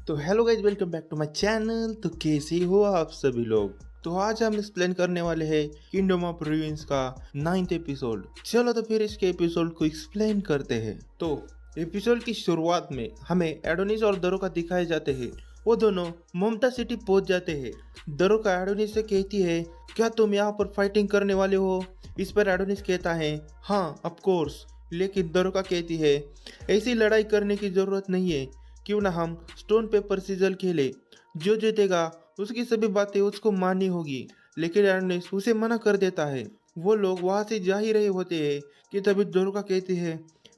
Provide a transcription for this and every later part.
तो hello guys, welcome back to my channel. तो कैसे हो आप सभी लोग। तो आज हम एक्सप्लेन करने वाले हैं किंगडम ऑफ रुइंस का 9th एपिसोड। चलो तो फिर इसके एपिसोड को एक्सप्लेन करते हैं। तो एपिसोड की शुरुआत में हमें एडोनिस और दरोका दिखाए जाते हैं। वो दोनों ममता सिटी पहुंच जाते हैं। दरोका एडोनिस से कहती है, क्या तुम यहाँ पर फाइटिंग करने वाले हो? इस पर एडोनिस कहता है, हाँ ऑफ कोर्स। लेकिन दरोका कहती है, ऐसी लड़ाई करने की जरूरत नहीं है। क्यों ना हम स्टोन पेपर सीजर खेले। जो जीतेगा उसकी सभी बातें उसको माननी होगी। लेकिन एडोनिस उसे मना कर देता है। वो लोग वहां से जा ही रहे होते हैं कि तभी दरोका कहती है,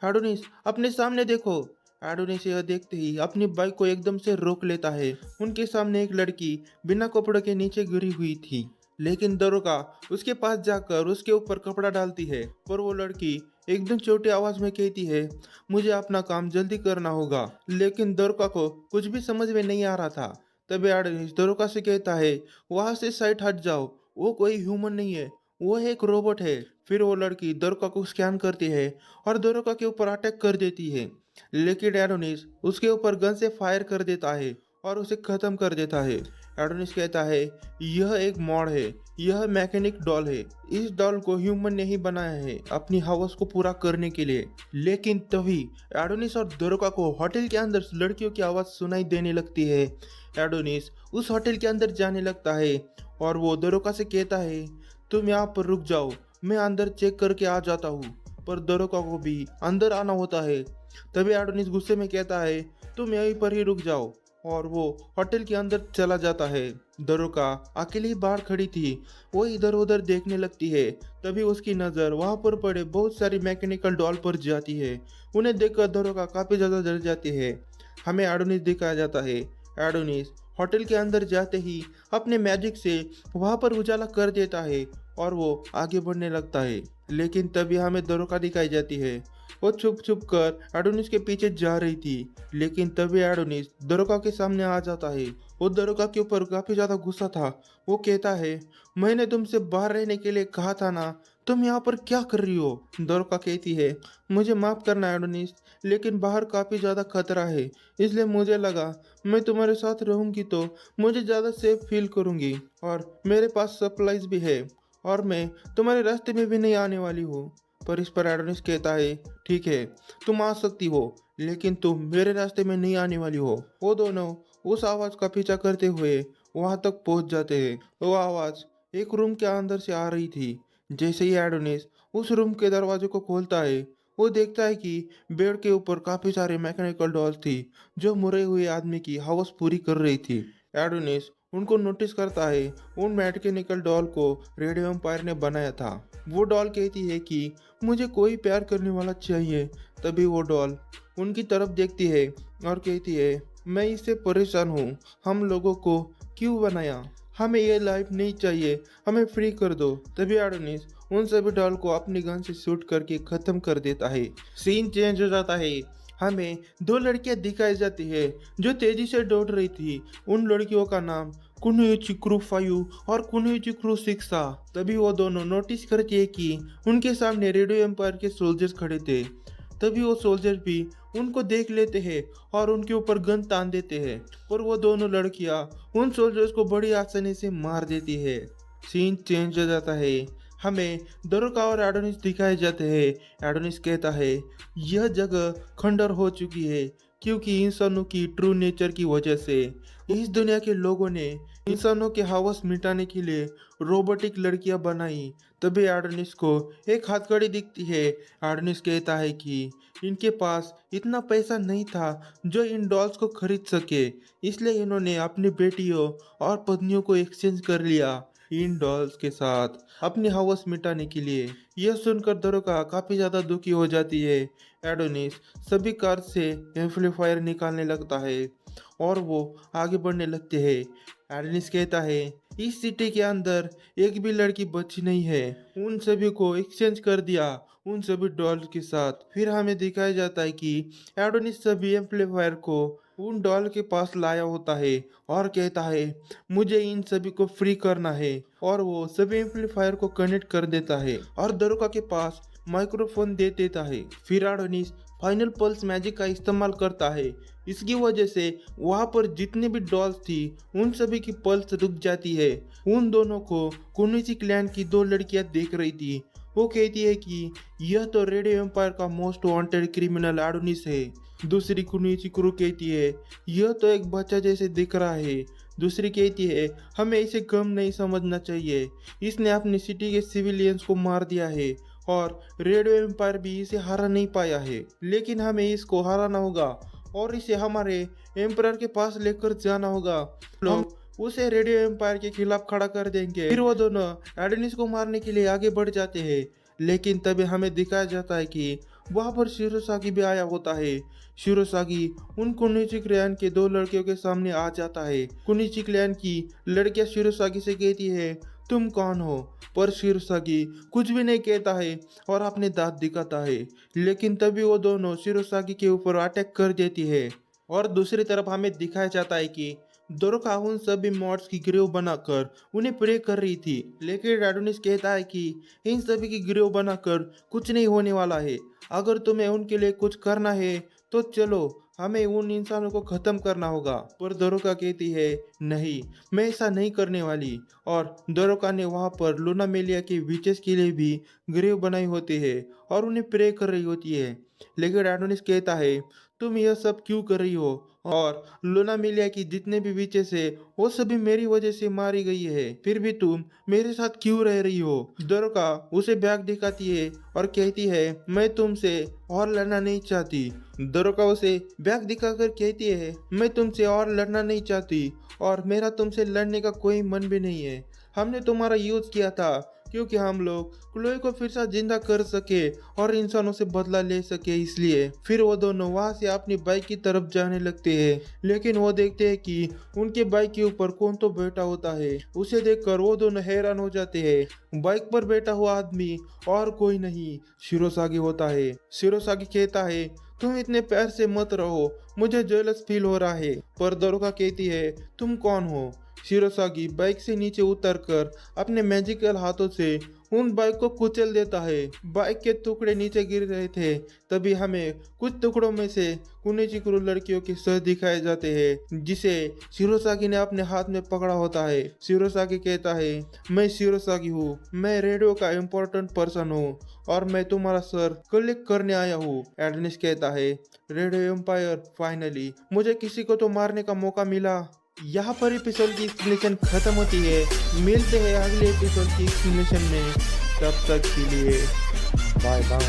एडोनिस अपने सामने देखो। एडोनिस यह देखते ही अपनी बाइक को एकदम से रोक लेता है। उनके सामने एक लड़की बिना कपड़ों के नीचे गिरी हुई थी। लेकिन दरोगा उसके पास जाकर उसके ऊपर कपड़ा डालती है। पर वो लड़की एकदम छोटी आवाज में कहती है, मुझे अपना काम जल्दी करना होगा। लेकिन दरोगा को कुछ भी समझ में नहीं आ रहा था। तभी एडोनिस दरोगा से कहता है, वहां से साइड हट जाओ। वो कोई ह्यूमन नहीं है, वो एक रोबोट है। फिर वो लड़की दरोगा को स्कैन करती है और दरोगा के ऊपर अटैक कर देती है। लेकिन एडोनिस उसके ऊपर गन से फायर कर देता है और उसे खत्म कर देता है। एडोनिस कहता है, यह एक मॉड है, यह मैकेनिक डॉल है। इस डॉल को ह्यूमन ने ही बनाया है अपनी हवस को पूरा करने के लिए। लेकिन तभी एडोनिस और दरोका को होटल के अंदर लड़कियों की आवाज सुनाई देने लगती है। एडोनिस उस होटल के अंदर जाने लगता है और वो दरोका से कहता है, तुम यहाँ पर रुक जाओ, मैं अंदर चेक करके आ जाता हूँ। पर दरोका को भी अंदर आना होता है। तभी एडोनिस गुस्से में कहता है, तुम यहीं पर ही रुक जाओ। और वो होटल के अंदर चला जाता है। दरोका अकेली ही बाहर खड़ी थी। वो इधर उधर देखने लगती है। तभी उसकी नज़र वहां पर पड़े बहुत सारी मैकेनिकल डॉल पर जाती है। उन्हें देखकर दरोका काफी ज्यादा डर जाती है। हमें एडोनिस दिखाया जाता है। एडोनिस होटल के अंदर जाते ही अपने मैजिक से वहां पर उजाला कर देता है और वो आगे बढ़ने लगता है। लेकिन तभी हमें दरोका दिखाई जाती है। वो छुप छुप कर एडोनिस के पीछे जा रही थी। लेकिन तभी एडोनिस दरोका के सामने आ जाता है। वो दरोका के ऊपर काफी ज्यादा गुस्सा था। वो कहता है, मैंने तुमसे बाहर रहने के लिए कहा था ना, तुम यहाँ पर क्या कर रही हो? दरोका कहती है, मुझे माफ करना एडोनिस, लेकिन बाहर काफी ज्यादा खतरा है, इसलिए मुझे लगा मैं तुम्हारे साथ रहूंगी तो मुझे ज्यादा सेफ फील करूंगी। और मेरे पास सप्लाईज भी है और मैं तुम्हारे रास्ते में भी नहीं आने वाली हूँ। पर इस पर एडोनिस कहता है, ठीक है तुम आ सकती हो, लेकिन तुम मेरे रास्ते में नहीं आने वाली हो। वो दोनों उस आवाज का पीछा करते हुए वहां तक पहुंच जाते हैं। वो आवाज एक रूम के अंदर से आ रही थी। जैसे ही एडोनिस उस रूम के दरवाजे को खोलता है, वो देखता है कि बेड के ऊपर काफी सारे मैकेनिकल डॉल्स थी जो मरे हुए आदमी की हवस पूरी कर रही थी। एडोनिस उनको नोटिस करता है। उन मैकेनिकल डॉल को रेडियो एम्पायर ने बनाया था। वो डॉल कहती है कि मुझे कोई प्यार करने वाला चाहिए। तभी वो डॉल उनकी तरफ देखती है और कहती है, मैं इससे परेशान हूँ। हम लोगों को क्यों बनाया? हमें ये लाइफ नहीं चाहिए, हमें फ्री कर दो। तभी एडोनिस उन सभी डॉल को अपनी गन से शूट करके खत्म कर देता है। सीन चेंज हो जाता है। हमें दो लड़कियां दिखाई जाती है जो तेजी से दौड़ रही थी। उन लड़कियों का नाम कुनुइची क्रू 5 और कुनुइची क्रू 6 था। तभी वो दोनों नोटिस करती है कि उनके सामने रेडियो एम्पायर के सोल्जर्स खड़े थे। तभी वो सोल्जर भी उनको देख लेते हैं और उनके ऊपर गन तान देते हैं। और वो दोनों लड़कियां उन सोल्जर्स को बड़ी आसानी से मार देती है। सीन चेंज हो जाता है। हमें दरोका और एडोनिस दिखाए जाते हैं। एडोनिस कहता है, यह जगह खंडर हो चुकी है क्योंकि इंसानों की ट्रू नेचर की वजह से इस दुनिया के लोगों ने इंसानों के हवस मिटाने के लिए रोबोटिक लड़कियां बनाई। तभी एडोनिस को एक हथकड़ी दिखती है। एडोनिस कहता है कि इनके पास इतना पैसा नहीं था जो इन डॉल्स को खरीद सके, इसलिए इन्होंने अपनी बेटियों और पत्नियों को एक्सचेंज कर लिया इन डॉल्स के साथ अपनी हवस मिटाने के लिए। यह सुनकर दरोका काफी ज्यादा दुखी हो जाती है। एडोनिस सभी कार से एम्पलीफायर निकालने लगता है और वो आगे बढ़ने लगते हैं। एडोनिस कहता है, इस सिटी के अंदर एक भी लड़की बची नहीं है, उन सभी को एक्सचेंज कर दिया उन सभी डॉल के साथ। फिर हमें दिखाया जाता है कि एडोनिस सभी एम्पलीफायर को उन डॉल के पास लाया होता है और कहता है, मुझे इन सभी को फ्री करना है। और वो सभी एम्पलीफायर को कनेक्ट कर देता है और दरोका के पास माइक्रोफोन दे देता है। फिर एडोनिस फाइनल पल्स मैजिक का इस्तेमाल करता है इसकी वजह से वहाँ पर जितने भी डॉल्स थी उन सभी की पल्स रुक जाती है। उन दोनों को कुनिची क्लैन की दो लड़कियां देख रही थी। वो कहती है कि यह तो रेडियो एम्पायर का मोस्ट वांटेड क्रिमिनल एडोनिस है। दूसरी कुनिची क्रू कहती है यह तो एक बच्चा जैसे दिख रहा है। दूसरी कहती है हमें इसे कम नहीं समझना चाहिए, इसने अपनी सिटी के सिविलियंस को मार दिया है और रेडियो एम्पायर भी इसे हरा नहीं पाया है, लेकिन हमें इसको हराना होगा और इसे हमारे एम्परर के पास लेकर जाना होगा। लोग उसे रेडियो एम्पायर के खिलाफ खड़ा कर देंगे। फिर वो दोनों एडोनिस को मारने के लिए आगे बढ़ जाते हैं, लेकिन तभी हमें दिखाया जाता है कि वहाँ पर शिरोसागी भी आया होता है। शिरोसागी उन कुनिची क्लैन के दो लड़कियों के सामने आ जाता है। कुनिची क्लैन की लड़कियां शिरोसागी से कहती है तुम कौन हो, पर शिरोसागी कुछ भी नहीं कहता है और अपने दांत दिखाता है, लेकिन तभी वो दोनों शिरोसागी के ऊपर अटैक कर देती है। और दूसरी तरफ हमें दिखाया जाता है कि दोरोका उन सभी मॉड्स की ग्रेव बनाकर उन्हें प्रे कर रही थी, लेकिन एडोनिस कहता है कि इन सभी की ग्रेव बनाकर कुछ नहीं होने वाला है। अगर तुम्हें उनके लिए कुछ करना है तो चलो, हमें उन इंसानों को खत्म करना होगा। पर दोरोका कहती है नहीं, मैं ऐसा नहीं करने वाली। और दोरोका ने वहाँ पर लूना मेलिया के विचेस के लिए भी ग्रेव बनाई होती है और उन्हें प्रे कर रही होती है, लेकिन एडोनिस कहता है तुम यह सब क्यों कर रही हो, और लूना मिलिया की जितने भी विचेस है वो सभी मेरी वजह से मारी गई है, फिर भी तुम मेरे साथ क्यों रह रही हो। दोरोका उसे बैग दिखाती है और कहती है मैं तुमसे और लड़ना नहीं चाहती। दोरोका उसे बैग दिखाकर कहती है मैं तुमसे और लड़ना नहीं चाहती और मेरा तुमसे लड़ने का कोई मन भी नहीं है। हमने तुम्हारा यूज किया था क्योंकि हम लोग क्लोए को फिर से जिंदा कर सके और इंसानों से बदला ले सके, इसलिए। फिर वो दोनों वहां से अपनी बाइक की तरफ जाने लगते हैं, लेकिन वो देखते हैं कि उनके बाइक के ऊपर कौन तो बैठा होता है। उसे देखकर वो दोनों हैरान हो जाते हैं। बाइक पर बैठा हुआ आदमी और कोई नहीं शिरोसागी होता है। शिरोसागी कहता है तुम इतने प्यार से मत रहो, मुझे जेलस फील हो रहा है। पर दोरोका कहती है तुम कौन हो। शिरोसागी बाइक से नीचे उतरकर अपने मैजिकल हाथों से उन बाइक को कुचल देता है। बाइक के टुकड़े नीचे गिर रहे थे, तभी हमें कुछ टुकड़ों में से कुनिची क्रू लड़कियों के सर दिखाए जाते हैं, जिसे शिरोसागी ने अपने हाथ में पकड़ा होता है। शिरोसागी कहता है मैं शिरोसागी हूँ, मैं रेडियो का इम्पोर्टेंट पर्सन हूँ और मैं तुम्हारा सर कलेक्ट करने आया हूँ। एडोनिस कहता है रेडियो एम्पायर, फाइनली मुझे किसी को तो मारने का मौका मिला। यहाँ पर एपिसोड की एक्सप्लेनेशन खत्म होती है। मिलते हैं अगले एपिसोड की एक्सप्लेनेशन में, तब तक के लिए बाय बाय।